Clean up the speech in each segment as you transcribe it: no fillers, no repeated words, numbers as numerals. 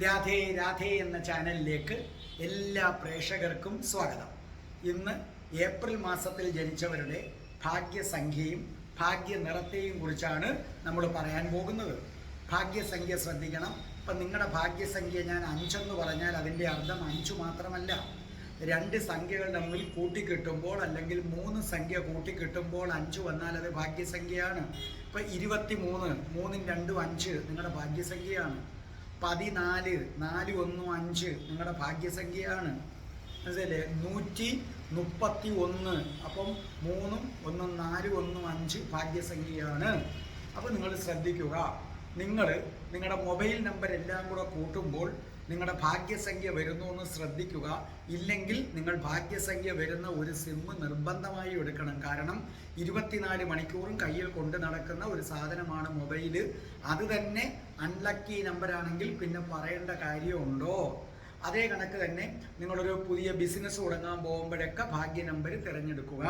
രാധേ രാധേ എന്ന ചാനലിലേക്ക് എല്ലാ പ്രേക്ഷകർക്കും സ്വാഗതം. ഇന്ന് ഏപ്രിൽ മാസത്തിൽ ജനിച്ചവരുടെ ഭാഗ്യസംഖ്യയും ഭാഗ്യ നിറത്തെയും കുറിച്ചാണ് നമ്മൾ പറയാൻ പോകുന്നത്. ഭാഗ്യസംഖ്യ ശ്രദ്ധിക്കണം. ഇപ്പം നിങ്ങളുടെ ഭാഗ്യസംഖ്യ ഞാൻ 5 എന്ന് പറഞ്ഞാൽ അതിൻ്റെ അർത്ഥം 5 മാത്രമല്ല. 2 സംഖ്യകൾ തമ്മിൽ കൂട്ടിക്കിട്ടുമ്പോൾ അല്ലെങ്കിൽ 3 സംഖ്യ കൂട്ടിക്കിട്ടുമ്പോൾ 5 വന്നാൽ അത് ഭാഗ്യസംഖ്യയാണ്. ഇപ്പം 23, 3 2 5 നിങ്ങളുടെ ഭാഗ്യസംഖ്യയാണ്. 14, 4 1 5 നിങ്ങളുടെ ഭാഗ്യസംഖ്യയാണ്. മനസ്സിലല്ലേ? 131, അപ്പം 3 1 4 1 5 ഭാഗ്യസംഖ്യയാണ്. അപ്പോൾ നിങ്ങൾ ശ്രദ്ധിക്കുക, നിങ്ങളുടെ മൊബൈൽ നമ്പർ എല്ലാം കൂടെ കൂട്ടുമ്പോൾ നിങ്ങളുടെ ഭാഗ്യസംഖ്യ വരുന്നു എന്ന് ശ്രദ്ധിക്കുക. ഇല്ലെങ്കിൽ നിങ്ങൾ ഭാഗ്യസംഖ്യ വരുന്ന ഒരു സിം നിർബന്ധമായി എടുക്കണം. കാരണം 24 മണിക്കൂറും കയ്യിൽ കൊണ്ട് നടക്കുന്ന ഒരു സാധനമാണ് മൊബൈല്. അത് തന്നെ അൺലക്കി നമ്പറാണെങ്കിൽ പിന്നെ പറയേണ്ട കാര്യമുണ്ടോ? അതേ കണക്ക് തന്നെ നിങ്ങളൊരു പുതിയ ബിസിനസ് തുടങ്ങാൻ പോകുമ്പോഴൊക്കെ ഭാഗ്യ നമ്പർ തിരഞ്ഞെടുക്കുക.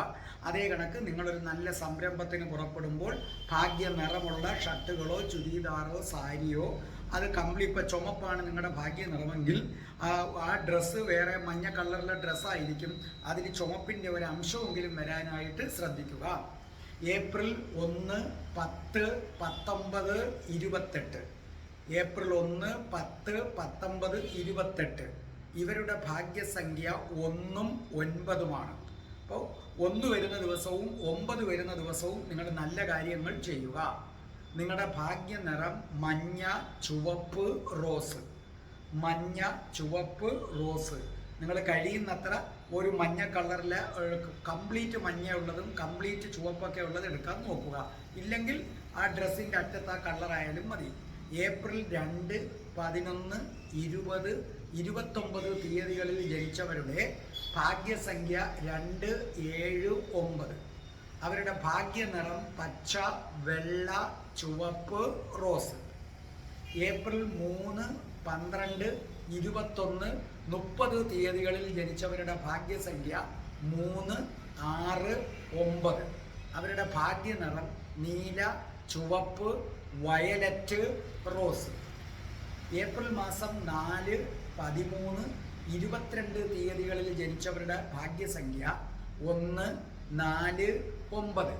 അതേ കണക്ക് നിങ്ങളൊരു നല്ല സംരംഭത്തിന് പുറപ്പെടുമ്പോൾ ഭാഗ്യ നിറമുള്ള ഷർട്ടുകളോ ചുരിദാറോ സാരിയോ, അത് കംപ്ലീറ്റ് ഇപ്പം ചുമപ്പാണ് നിങ്ങളുടെ ഭാഗ്യ നിറമെങ്കിൽ ആ ഡ്രസ്സ് വേറെ മഞ്ഞ കളറിലെ ഡ്രസ്സായിരിക്കും. അതിന് ചുമപ്പിൻ്റെ ഒരു അംശമെങ്കിലും വരാനായിട്ട് ശ്രദ്ധിക്കുക. ഏപ്രിൽ 1, 10, 19, 28. ഏപ്രിൽ 1, 10, 19, 28 ഇവരുടെ ഭാഗ്യസംഖ്യ 1ഉം 9ഉമാണ്. അപ്പോൾ 1 വരുന്ന ദിവസവും 9 വരുന്ന ദിവസവും നിങ്ങൾ നല്ല കാര്യങ്ങൾ ചെയ്യുക. നിങ്ങളുടെ ഭാഗ്യ നിറം മഞ്ഞ, ചുവപ്പ്, റോസ്. മഞ്ഞ, ചുവപ്പ്, റോസ്. നിങ്ങൾ കഴിയുന്നത്ര ഒരു മഞ്ഞ കളറിൽ കംപ്ലീറ്റ് മഞ്ഞ ഉള്ളതും കംപ്ലീറ്റ് ചുവപ്പൊക്കെ ഉള്ളത് എടുക്കാൻ നോക്കുക. ഇല്ലെങ്കിൽ ആ ഡ്രസ്സിൻ്റെ അറ്റത്ത് ആ കളറായാലും മതി. ഏപ്രിൽ 2, 11, 20, 29 തീയതികളിൽ ജനിച്ചവരുടെ ഭാഗ്യസംഖ്യ 2, 7, 9. അവരുടെ ഭാഗ്യ നിറം പച്ച, വെള്ള, ചുവപ്പ്, റോസ്. ഏപ്രിൽ 3, 12, 21, 30 തീയതികളിൽ ജനിച്ചവരുടെ ഭാഗ്യസംഖ്യ 3, 6, 9. അവരുടെ ഭാഗ്യ നിറം നീല, ചുവപ്പ്, വയലറ്റ്, റോസ്. ഏപ്രിൽ മാസം 4, 13, 22 തീയതികളിൽ ജനിച്ചവരുടെ ഭാഗ്യസംഖ്യ 1, 4, 9.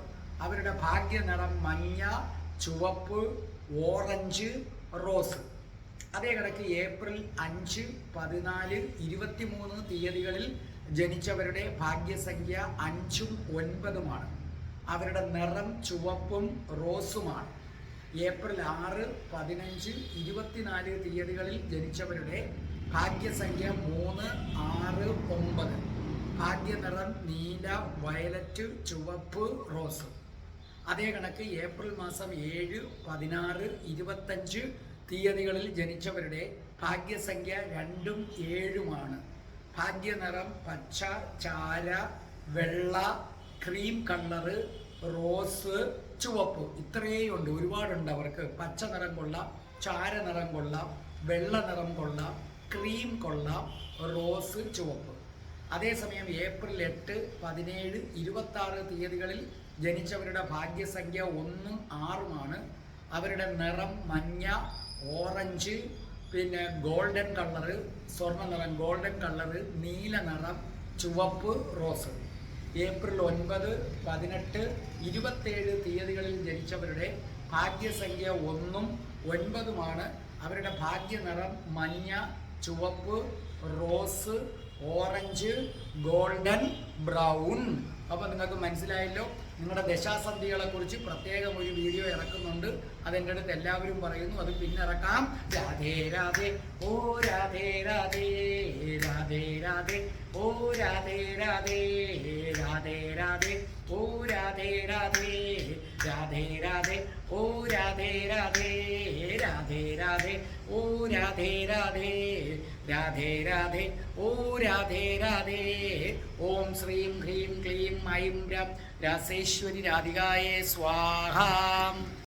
അവരുടെ ഭാഗ്യ നിറം മഞ്ഞ, ചുവപ്പ്, ഓറഞ്ച്, റോസ്. അതേ കണക്ക് ഏപ്രിൽ 5, 14, 23 തീയതികളിൽ ജനിച്ചവരുടെ ഭാഗ്യസംഖ്യ 5ഉം 9ഉമാണ്. അവരുടെ നിറം ചുവപ്പും റോസുമാണ്. ഏപ്രിൽ 6, 15, 24 തീയതികളിൽ ജനിച്ചവരുടെ ഭാഗ്യസംഖ്യ 3, 6, 9. ഭാഗ്യ നിറം നീല, വയലറ്റ്, ചുവപ്പ്, റോസ്. അതേ കണക്ക് ഏപ്രിൽ മാസം 7, 16, 25 തീയതികളിൽ ജനിച്ചവരുടെ ഭാഗ്യസംഖ്യ 2ഉം 7ഉമാണ്. ഭാഗ്യ നിറം പച്ച, ചാര, വെള്ള, ക്രീം കളറ്, റോസ്, ചുവപ്പ്. ഇത്രയും ഉണ്ട്, ഒരുപാടുണ്ട് അവർക്ക്. പച്ച നിറം കൊള്ളാം, ചാര നിറം കൊള്ളാം, വെള്ള നിറം കൊള്ളാം, ക്രീം കൊള്ളാം, റോസ്, ചുവപ്പ്. അതേസമയം ഏപ്രിൽ 8, 17, 26 തീയതികളിൽ ജനിച്ചവരുടെ ഭാഗ്യസംഖ്യ 1ഉം 6ഉമാണ്. അവരുടെ നിറം മഞ്ഞ, ഓറഞ്ച്, പിന്നെ ഗോൾഡൻ കളറ്, സ്വർണ്ണ നിറം, ഗോൾഡൻ കളറ്, നീല നിറം, ചുവപ്പ്, റോസ്. ഏപ്രിൽ 9, 18, 27 തീയതികളിൽ ജനിച്ചവരുടെ ഭാഗ്യസംഖ്യ 1ഉം 9ഉമാണ്. അവരുടെ ഭാഗ്യ നിറം മഞ്ഞ, ചുവപ്പ്, റോസ്, ഓറഞ്ച്, ഗോൾഡൻ, ബ്രൗൺ. അപ്പോൾ നിങ്ങൾക്ക് മനസ്സിലായല്ലോ. നിങ്ങളുടെ ദശാസന്ധികളെ കുറിച്ച് പ്രത്യേകം ഒരു വീഡിയോ ഇറക്കുന്നുണ്ട്. അതെൻ്റെ അടുത്ത് എല്ലാവരും പറയുന്നു, അത് പിന്നെ ഇറക്കാം. രാധേ രാധേ, ഓ രാധേ രാധേ, രാധേ രാധേ, ഓ രാധേ രാധേ, രാധേ രാധേ, ഓ രാധേ രാധേ, രാധേ രാധേ, ഓ രാധേ രാധേ, രാധേ രാധേ, ഓ രാധേ രാധേ, രാധേ രാധേ, ഓ രാധേ രാധേ. ഓം ശ്രീം ഹ്രീം ക്ലീം ഐം രം രാസേശ്വരി രാധികായേ സ്വാഹ.